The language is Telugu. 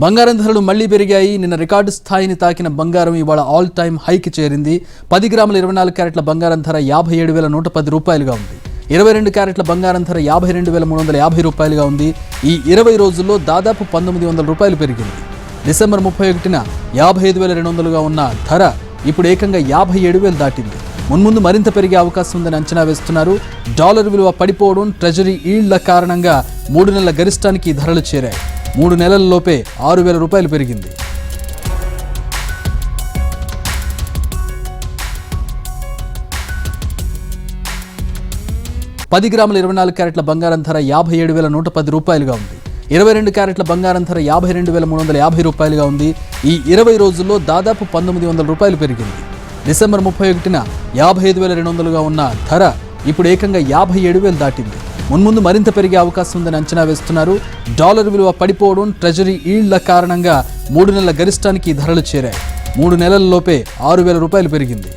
బంగారం ధరలు మళ్లీ పెరిగాయి. నిన్న రికార్డు స్థాయిని తాకిన బంగారం ఇవాళ ఆల్ టైమ్ హైకి చేరింది. 10 గ్రాముల 24 క్యారెట్ల బంగారం ధర 57,110 రూపాయలుగా ఉంది. 22 క్యారెట్ల బంగారం ధర 52,350 రూపాయలుగా ఉంది. ఈ 20 రోజుల్లో దాదాపు 1,900 రూపాయలు పెరిగింది. డిసెంబర్ 31న 55,200గా ఉన్న ధర ఇప్పుడు ఏకంగా 57,000 దాటింది. మున్ముందు మరింత పెరిగే అవకాశం ఉందని అంచనా వేస్తున్నారు. డాలర్ విలువ పడిపోవడం, ట్రెజరీ ఈల్డ్ల కారణంగా 3 నెలల గరిష్టానికి ఈ ధరలు చేరాయి. 3 నెలల్లోపే 6,000 రూపాయలు పెరిగింది. పది గ్రాముల 24 క్యారెట్ల బంగారం ధర 57,110 రూపాయలుగా ఉంది. 22 క్యారెట్ల బంగారం ధర 52,350 రూపాయలుగా ఉంది. ఈ 20 రోజుల్లో దాదాపు 1,900 రూపాయలు పెరిగింది. డిసెంబర్ 31న 55,200గా ఉన్న ధర ఇప్పుడు ఏకంగా 57,000 దాటింది. మున్ముందు మరింత పెరిగే అవకాశం ఉందని అంచనా వేస్తున్నారు. డాలర్ విలువ పడిపోవడం, ట్రెజరీ ఈల్డ్ల కారణంగా 3 నెలల గరిష్టానికి ఈ ధరలు చేరాయి. 3 నెలల్లోపే 6,000 రూపాయలు పెరిగింది.